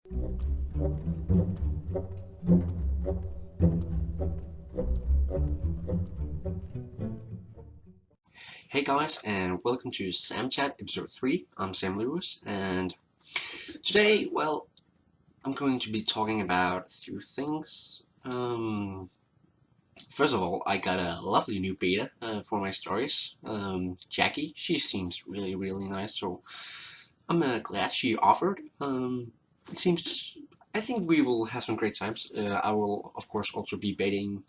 Hey guys, and welcome to Sam Chat episode 3. I'm Sam Lewis, and today, well, I'm going to be talking about a few things. First of all, I got a lovely new beta for my stories. Jackie, she seems really nice, so I'm glad she offered. It seems, I think we will have some great times. I will, of course, also be baiting.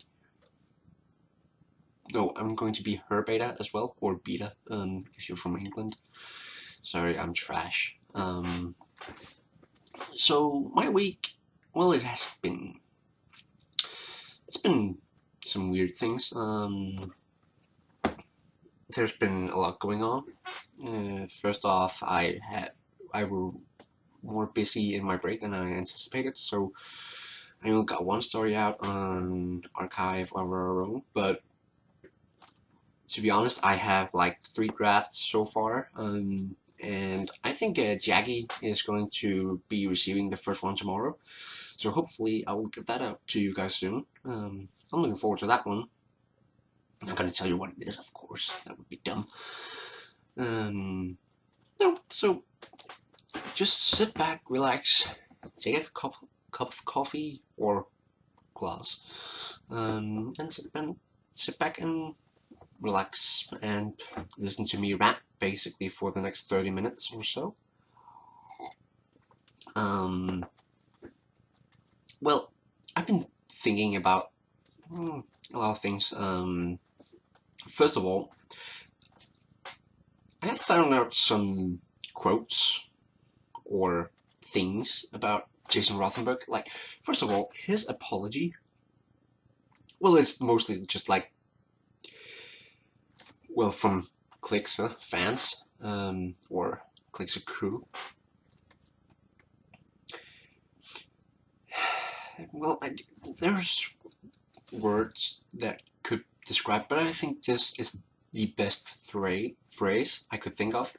No, I'm going to be her beta as well, or beta, if you're from England. Sorry, I'm trash. So my week, well, it's been some weird things. There's been a lot going on. First off, I were more busy in my break than I anticipated, so I only got one story out on Archive of our own, but to be honest, I have like 3 drafts so far, and I think Jackie is going to be receiving the first one tomorrow, so hopefully I will get that out to you guys soon. I'm looking forward to that one. I'm not going to tell you what it is, of course, that would be dumb. No, so just sit back, relax, take a cup of coffee or glass, and sit back and relax and listen to me rant basically for the next 30 minutes or so. Well, I've been thinking about a lot of things. First of all, I have found out some quotes or things about Jason Rothenberg. Like, first of all, his apology. Well, it's mostly just like, well, from Clicks fans, or Clicks crew. Well, there's words that could describe, but I think this is the best phrase I could think of.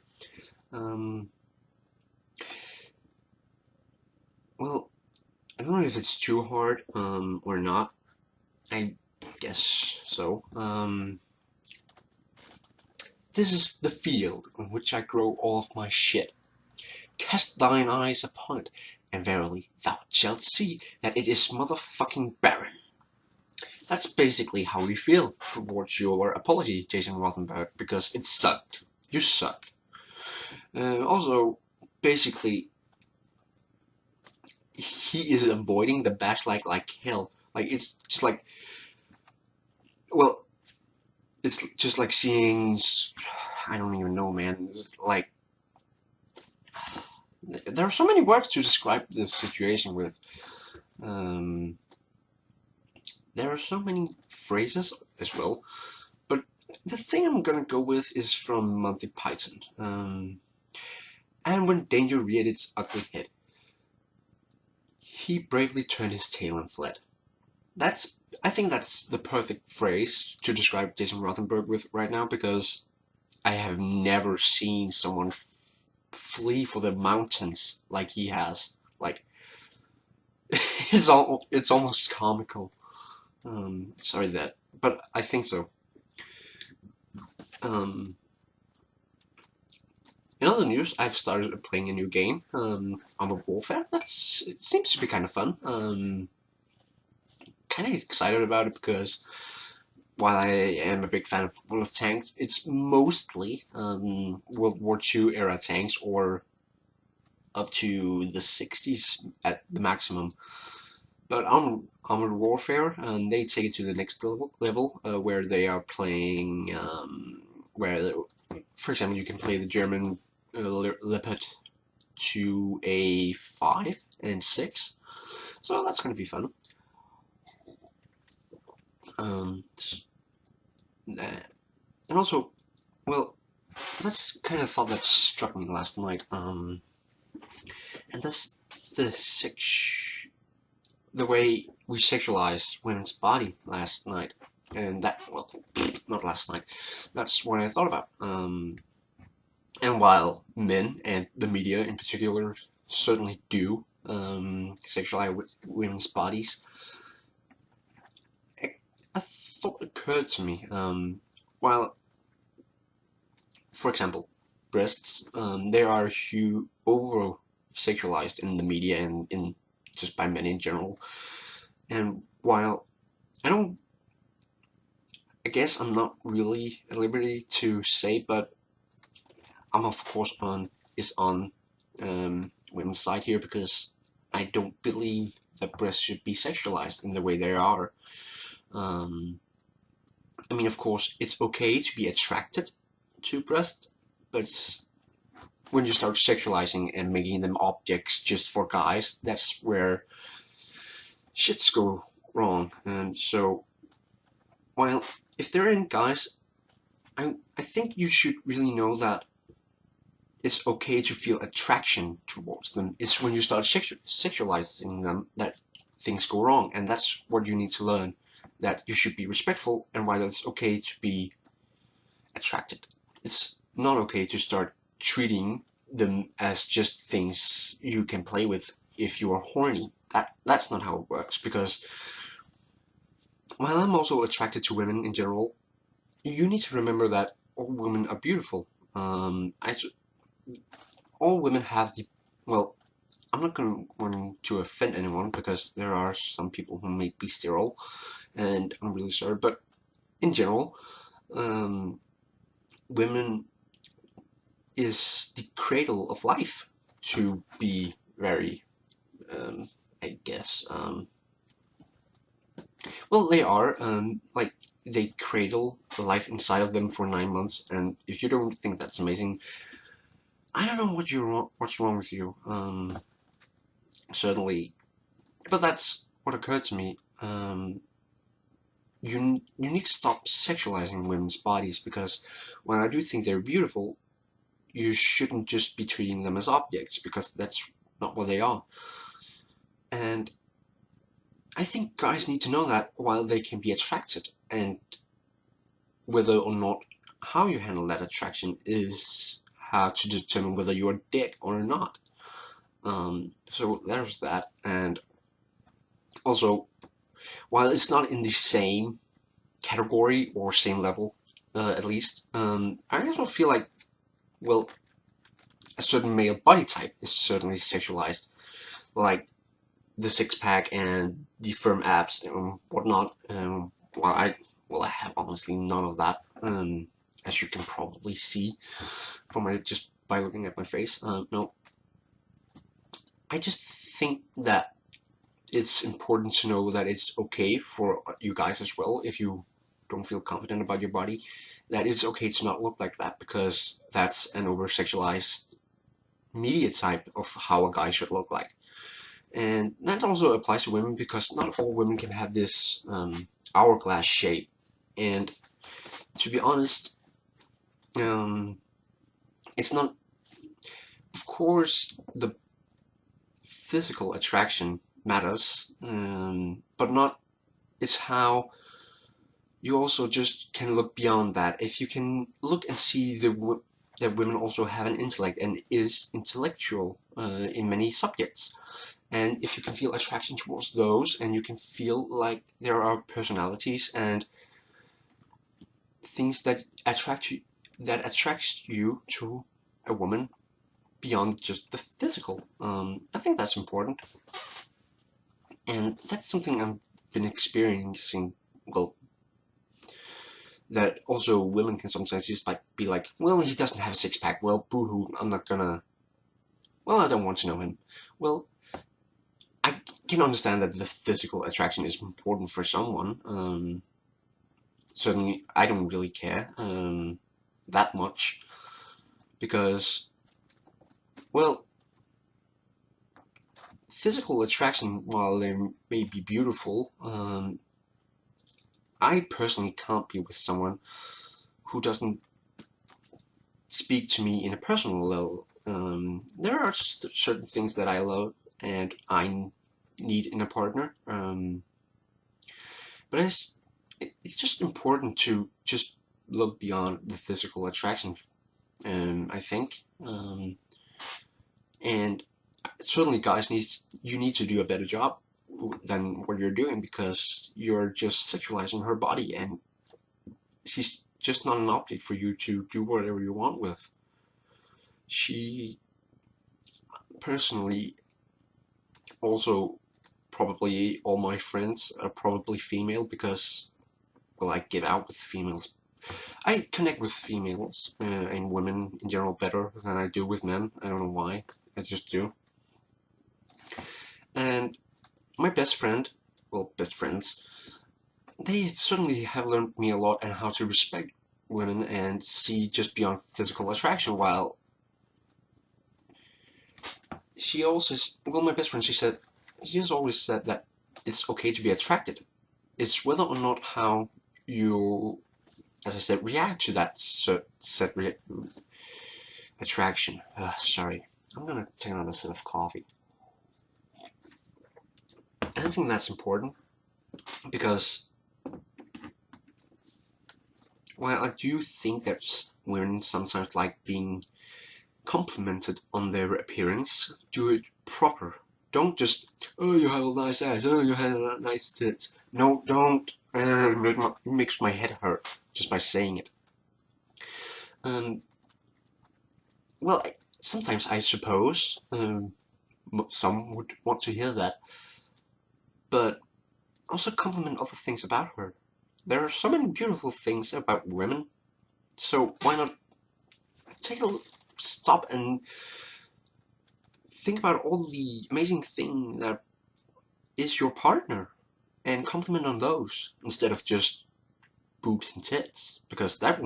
Well, I don't know if it's too hard or not. I guess so. This is the field on which I grow all of my shit. Cast thine eyes upon it, and verily thou shalt see that it is motherfucking barren. That's basically how we feel towards your apology, Jason Rothenberg, because it sucked. You suck. Also, basically, he is avoiding the bash like hell. Like, it's just like, well, it's just like seeing, I don't even know, man. Like, there are so many words to describe this situation with. There are so many phrases as well, but the thing I'm gonna go with is from Monty Python. And when danger reared its ugly head, he bravely turned his tail and fled. I think that's the perfect phrase to describe Jason Rothenberg with right now, because I have never seen someone flee for the mountains like he has. Like, it's almost comical. Sorry that, but I think so. In other news, I've started playing a new game, Armored Warfare. It seems to be kind of fun. Kind of excited about it because while I am a big fan of World of Tanks, it's mostly World War II era tanks, or up to the 60s at the maximum. But Armored Warfare, they take it to the next level where they are playing, for example, you can play the German Leopard 2A5 and 6, so that's going to be fun. And also, well, that's kind of thought that struck me last night, and that's the way we sexualize women's body last night. And that, well, not last night, that's what I thought about. And while men, and the media in particular, certainly do sexualize women's bodies, a thought occurred to me. While, for example, breasts, they are over sexualized in the media and in just by men in general. And while I don't, I guess I'm not really at liberty to say, but I'm of course on women's side here because I don't believe that breasts should be sexualized in the way they are. Um, I mean, of course, it's okay to be attracted to breasts, but when you start sexualizing and making them objects just for guys, that's where shits go wrong. And so, while if they're in guys, I think you should really know that it's okay to feel attraction towards them. It's when you start sexualizing them that things go wrong, and that's what you need to learn. That you should be respectful, and while it's okay to be attracted, it's not okay to start treating them as just things you can play with if you are horny. That's not how it works. Because while I'm also attracted to women in general, you need to remember that all women are beautiful. All women have the well. I'm not wanting to offend anyone because there are some people who may be sterile, and I'm really sorry. But in general, um, women is the cradle of life, to be very, I guess, well, they are, like, they cradle the life inside of them for 9 months, and if you don't think that's amazing, I don't know what's wrong with you. Certainly, but that's what occurred to me. You need to stop sexualizing women's bodies, because when I do think they're beautiful, you shouldn't just be treating them as objects, because that's not what they are. And I think guys need to know that while they can be attracted, and whether or not how you handle that attraction is how to determine whether you're a dick or not. So there's that. And also, while it's not in the same category or same level, at least, I also feel like, well, a certain male body type is certainly sexualized, like the six pack and the firm abs and whatnot. I have honestly none of that, as you can probably see from my just by looking at my face. No, I just think that it's important to know that it's okay for you guys as well, if you don't feel confident about your body, that it's okay to not look like that, because that's an over sexualized media type of how a guy should look like. And that also applies to women, because not all women can have this hourglass shape. And to be honest, it's not, of course, the physical attraction matters, but not, it's how you also just can look beyond that. If you can look and see that women also have an intellect and is intellectual in many subjects. And if you can feel attraction towards those, and you can feel like there are personalities and things that attracts you to a woman beyond just the physical, I think that's important. And that's something I've been experiencing. Well, that also women can sometimes just like be like, well, he doesn't have a six pack. Well, boohoo, I'm not gonna. Well, I don't want to know him. Well, I can understand that the physical attraction is important for someone. Certainly, I don't really care that much, because, well, physical attraction, while they may be beautiful, I personally can't be with someone who doesn't speak to me in a personal level. There are certain things that I love and I need in a partner, but it's just important to just look beyond the physical attraction, I think. And certainly guys you need to do a better job than what you're doing, because you're just sexualizing her body, and she's just not an object for you to do whatever you want with. She personally, also, probably all my friends are probably female, because, well, I get out with females. I connect with females and women in general better than I do with men. I don't know why. I just do. And my best friend, well, best friends, they certainly have learned me a lot on how to respect women and see just beyond physical attraction. While she also, well, my best friend, she has always said that it's okay to be attracted. It's whether or not how you, as I said, react to that set attraction. Sorry, I'm gonna take another sip of coffee. And I think that's important, because while I do think that women sometimes like being complimented on their appearance, do it proper. Don't just, oh, you have a nice ass, oh, you have a nice tits. No, don't. It makes my head hurt just by saying it. Um, well, sometimes I suppose some would want to hear that, but also compliment other things about her. There are so many beautiful things about women, so why not take a stop and think about all the amazing thing that is your partner and compliment on those instead of just boobs and tits, because that's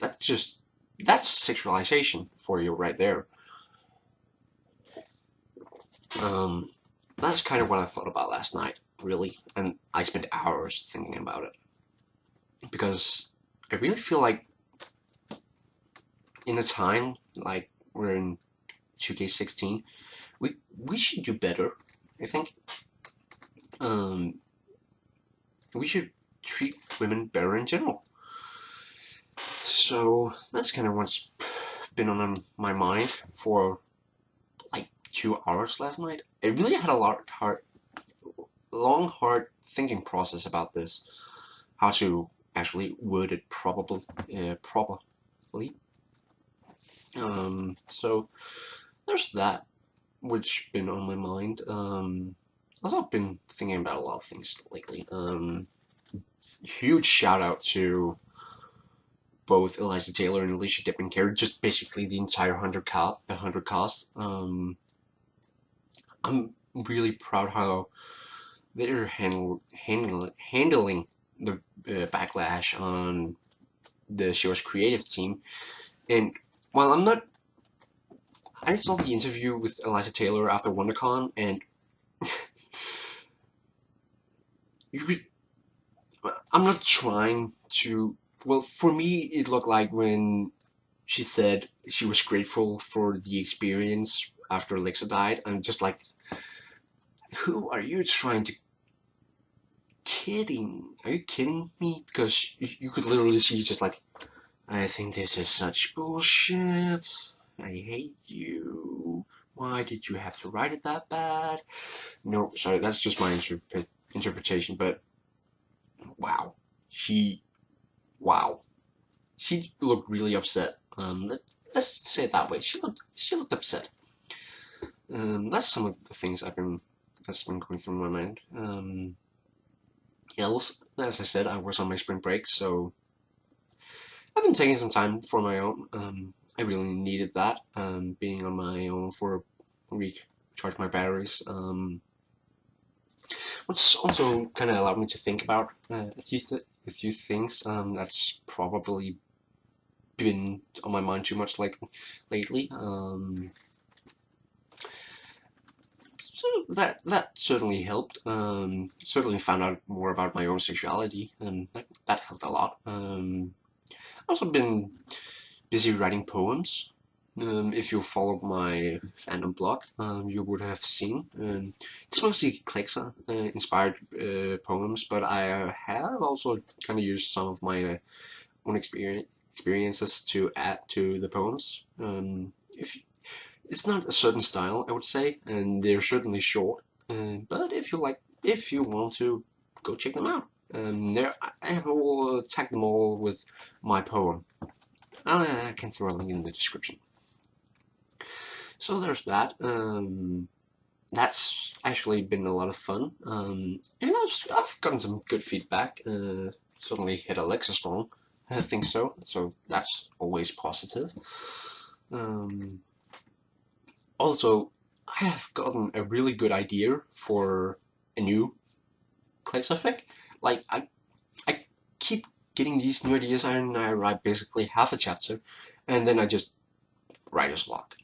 sexualization for you right there. Um, that's kind of what I thought about last night, really, and I spent hours thinking about it, because I really feel like in a time like we're in 2K16, we should do better. I think um, we should treat women better in general. So that's kind of what's been on my mind for like 2 hours last night. I really had a long, hard thinking process about this, how to actually word it properly. So there's that, which been on my mind. Also, I've been thinking about a lot of things lately. Huge shout out to both Eliza Taylor and Alicia Dipman Carey, just basically the entire 100 cast. I'm really proud how they're handling the backlash on the show's creative team. And while I saw the interview with Eliza Taylor after WonderCon, and you could, I'm not trying to. Well, for me, it looked like when she said she was grateful for the experience after Alexa died. I'm just like, who are you trying to kidding? Are you kidding me? Because you could literally see just like, I think this is such bullshit. I hate you. Why did you have to write it that bad? No, sorry, that's just my interpretation, but wow. She, wow. She looked really upset. Let's say it that way. She looked upset. That's some of the things that's been going through my mind. Else, as I said, I was on my spring break, so I've been taking some time for my own. I really needed that. Being on my own for a week, charge my batteries. Which also kind of allowed me to think about a few things. That's probably been on my mind too much lately. So that certainly helped. Certainly found out more about my own sexuality, and that helped a lot. I've also been busy writing poems. If you followed my fandom blog, you would have seen. It's mostly Klexa inspired poems, but I have also kind of used some of my own experiences to add to the poems. If It's not a certain style, I would say, and they're certainly short. But if you want to, go check them out. I have all tagged them all with my poem. I can throw a link in the description. So there's that. That's actually been a lot of fun, and I've gotten some good feedback. Certainly hit Alexa strong. I think so. So that's always positive. Um, Also, I have gotten a really good idea for a new clicks effect. Like I keep getting these new ideas and I write basically half a chapter and then I just writer's block.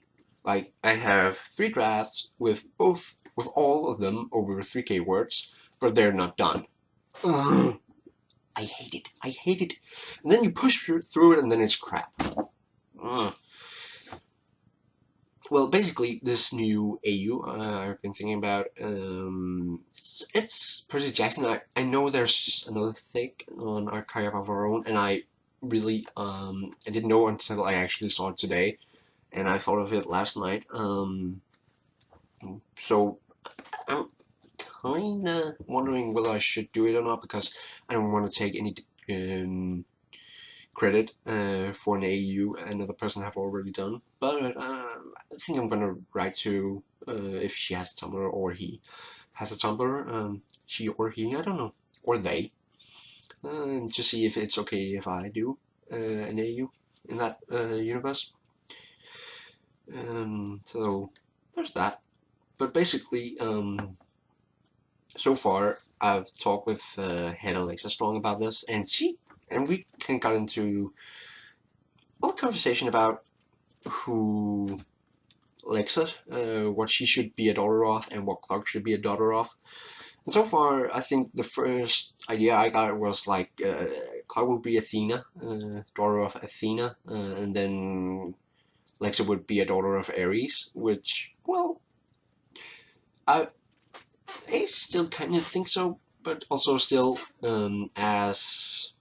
Like I have 3 drafts with all of them over 3K words, but they're not done. Ugh, I hate it. I hate it. And then you push through it and then it's crap. Ugh. Well, basically, this new AU I've been thinking about, it's Percy Jackson. I know there's another thing on Archive of Our Own, and I didn't know until I actually saw it today, and I thought of it last night. So I'm kind of wondering whether I should do it or not because I don't want to take any credit for an AU another person have already done. But I think I'm gonna write to if she has a Tumblr or he has a Tumblr, she or he, I don't know, or they, to see if it's okay if I do an AU in that universe. So there's that. But basically, so far I've talked with head Alexa Strong about this, and we can got into a conversation about who Alexa, what she should be a daughter of, and what Clark should be a daughter of. And so far, I think the first idea I got was like Clark would be Athena, daughter of Athena, and then Alexa would be a daughter of Ares, which, well, I, I still kind of think so, but also still as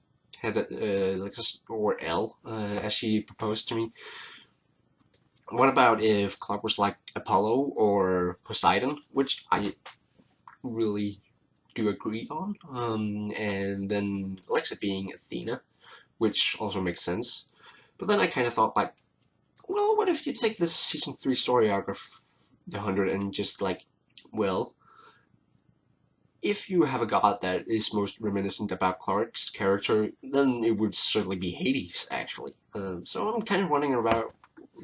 had Alexa or L, as she proposed to me. What about if Clark was like Apollo or Poseidon, which I really do agree on, and then Alexa being Athena, which also makes sense. But then I kind of thought like, well, what if you take this season 3 story arc of the 100 and just like, well, if you have a god that is most reminiscent about Clark's character, then it would certainly be Hades, actually. So I'm kind of wondering about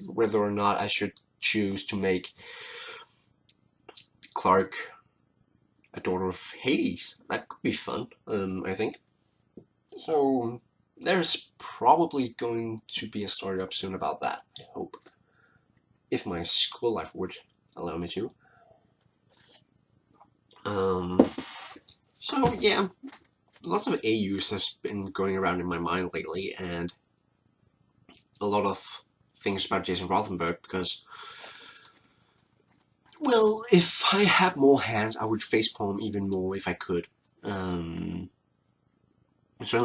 whether or not I should choose to make Clark a daughter of Hades. That could be fun, I think. So there's probably going to be a story up soon about that, I hope. If my school life would allow me to. Um, so yeah, lots of AUs has been going around in my mind lately, and a lot of things about Jason Rothenberg because, well, if I had more hands, I would facepalm even more if I could. Certainly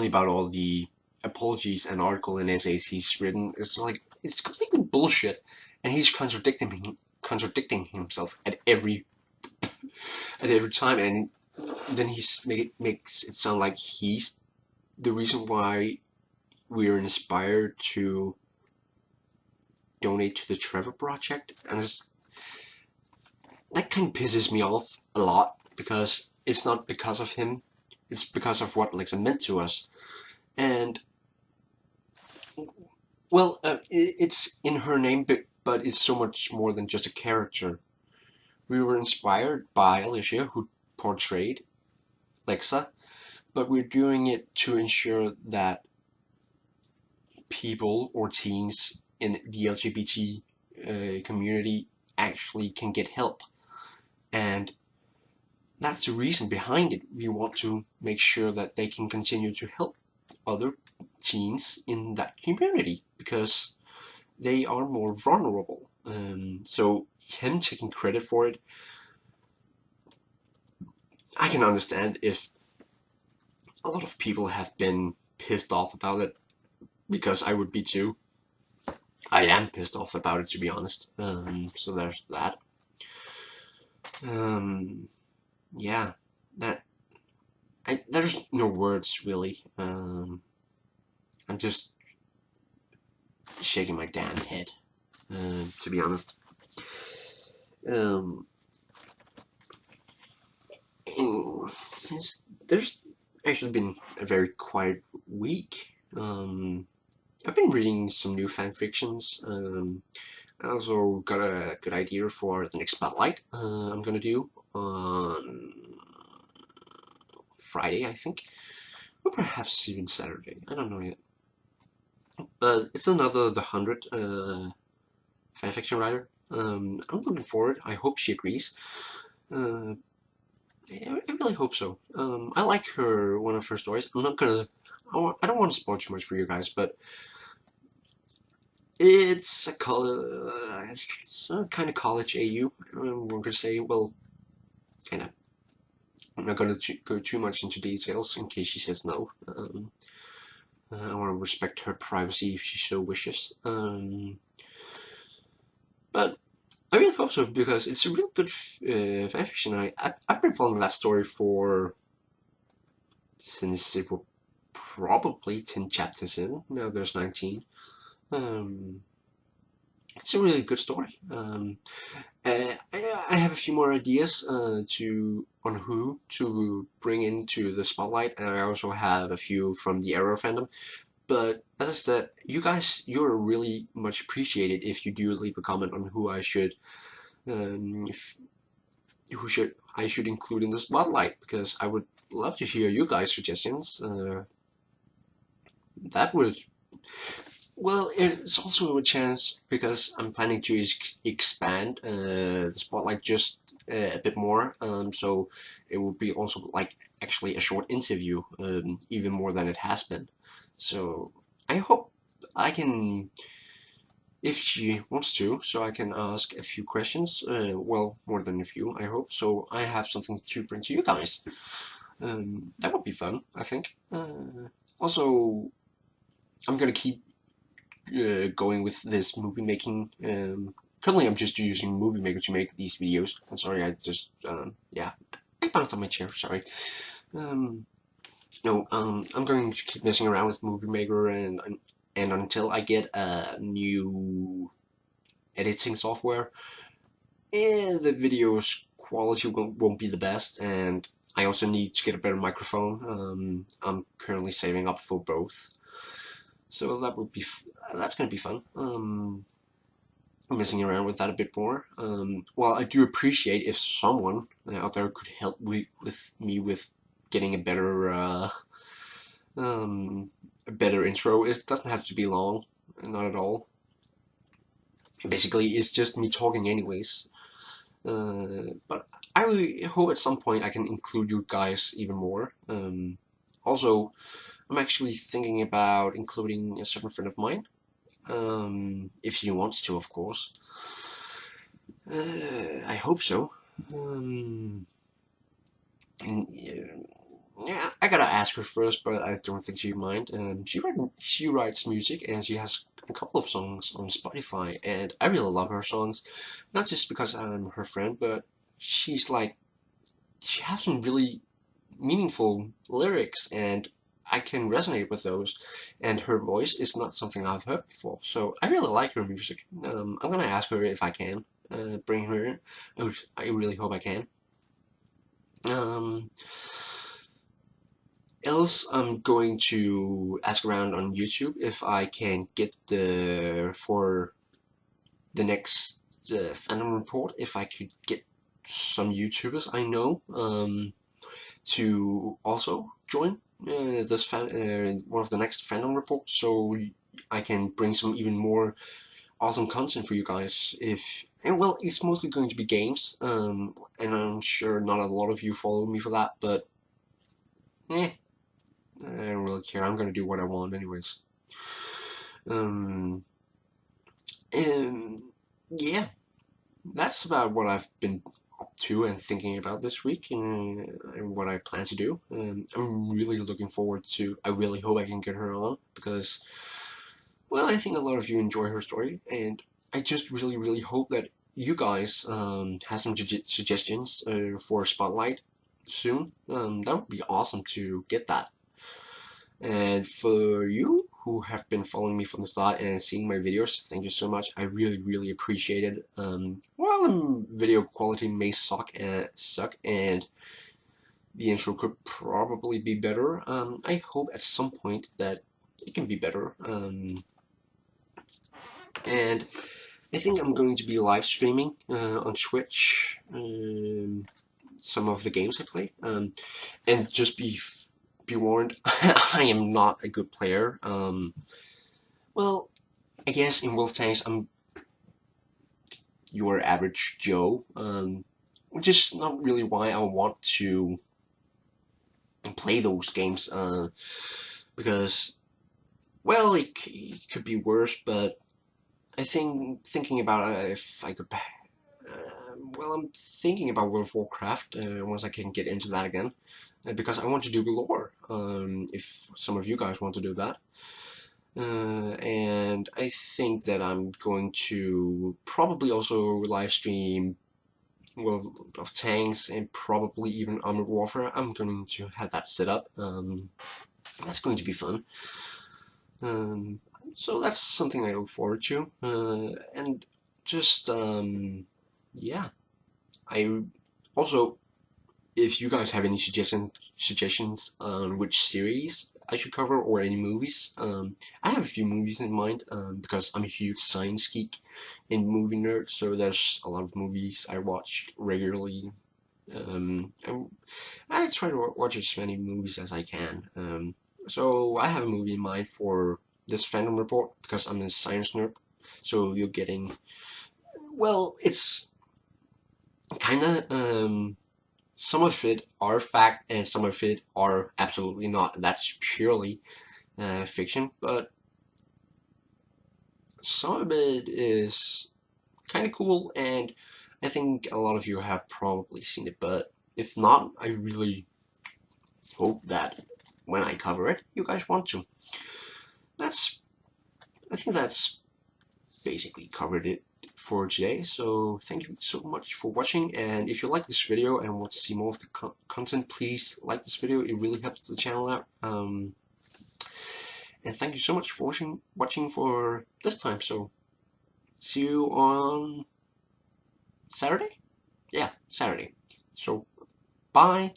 about all the apologies and article and essays he's written. It's like it's completely bullshit, and he's contradicting himself at every time, and then makes it sound like he's the reason why we're inspired to donate to the Trevor Project, and that kind of pisses me off a lot because it's not because of him, it's because of what Alexa meant to us, and well, it's in her name, but it's so much more than just a character. We were inspired by Alicia, who portrayed Alexa, but we're doing it to ensure that people or teens in the LGBT community actually can get help. And that's the reason behind it. We want to make sure that they can continue to help other teens in that community because they are more vulnerable. So him taking credit for it, I can understand if a lot of people have been pissed off about it, because I would be too. I am pissed off about it, to be honest. So there's that. Um, yeah, that there's no words really. I'm just shaking my damn head, to be honest. Um, there's actually been a very quiet week. I've been reading some new fan fictions. I also got a good idea for the next spotlight I'm gonna do on Friday, I think, or perhaps even Saturday. I don't know yet. But it's another The 100 fanfiction writer. I'm looking forward. I hope she agrees. Uh, I really hope so. I like one of her stories. I'm not gonna. I don't want to spoil too much for you guys, but it's a it's kind of college AU. We're gonna say, well, kind of. I'm not gonna go too much into details in case she says no. I want to respect her privacy if she so wishes. But I really hope so because it's a real good fanfiction. I've been following that story since it was probably 10 chapters in. Now there's 19. Um, it's a really good story. I have a few more ideas on who to bring into the spotlight, and I also have a few from the Arrow fandom. But as I said, you guys, you're really much appreciated if you do leave a comment on who if, who should I should include in the spotlight, because I would love to hear you guys' suggestions. That would Well, it's also a chance because I'm planning to expand the spotlight just a bit more. So it will be also like actually a short interview, even more than it has been. So I hope I can, if she wants to, so I can ask a few questions. Well, more than a few, I hope. So I have something to bring to you guys. That would be fun, I think. Also, I'm gonna keep going with this movie making. Currently, I'm just using Movie Maker to make these videos. I'm sorry, I just yeah, I bounced on my chair. Sorry. Um, no, I'm going to keep messing around with Movie Maker and until I get a new editing software, the video's quality won't be the best, and I also need to get a better microphone. I'm currently saving up for both. So that's gonna be fun. Messing around with that a bit more. Well, I do appreciate if someone out there could help with me with getting a better intro. It doesn't have to be long, not at all. Basically, it's just me talking anyways. But I really hope at some point I can include you guys even more. Also, I'm actually thinking about including a certain friend of mine. If he wants to, of course. I hope so. Um, and, yeah, I gotta ask her first, but I don't think she'd mind. She writes music, and she has a couple of songs on Spotify, and I really love her songs. Not just because I'm her friend, but she's like she has some really meaningful lyrics, and I can resonate with those. And her voice is not something I've heard before, so I really like her music. I'm gonna ask her if I can bring her in. I really hope I can. Um, Else, I'm going to ask around on YouTube if I can get for the next fandom report, if I could get some YouTubers I know to also join one of the next fandom reports, so I can bring some even more awesome content for you guys. Well, it's mostly going to be games, and I'm sure not a lot of you follow me for that, but eh, I don't really care. I'm gonna do what I want anyways. Um, and yeah, that's about what I've been up to and thinking about this week, and what I plan to do. I'm really looking forward to. I really hope I can get her on because well, I think a lot of you enjoy her story, and I just really hope that you guys have some suggestions for Spotlight soon. That would be awesome to get that. And for you who have been following me from the start and seeing my videos, thank you so much. I really appreciate it. While the video quality may suck, and the intro could probably be better, I hope at some point that it can be better. And I think I'm going to be live streaming on Twitch some of the games I play. And just be warned, I am not a good player. Well, I guess in Wolf Tanks I'm your average Joe, which is not really why I want to play those games. Because well, it could be worse, but I think thinking about if I could well, I'm thinking about World of Warcraft once I can get into that again, because I want to do lore. If some of you guys want to do that, and I think that I'm going to probably also live stream World of Tanks and probably even Armored Warfare. I'm going to have that set up. That's going to be fun. So that's something I look forward to, and just yeah. I also, if you guys have any suggestions on which series I should cover or any movies, I have a few movies in mind because I'm a huge science geek and movie nerd, so there's a lot of movies I watch regularly. I try to watch as many movies as I can. So I have a movie in mind for this fandom report because I'm a science nerd, so you're getting, well, it's kind of some of it are fact and some of it are absolutely not. That's purely fiction, but some of it is kind of cool, and I think a lot of you have probably seen it, but if not, I really hope that when I cover it, you guys want to. That's, I think that's basically covered it for today. So thank you so much for watching, and if you like this video and want to see more of the content, please like this video. It really helps the channel out. And thank you so much for watching for this time. So see you on Saturday? Yeah, Saturday. So bye.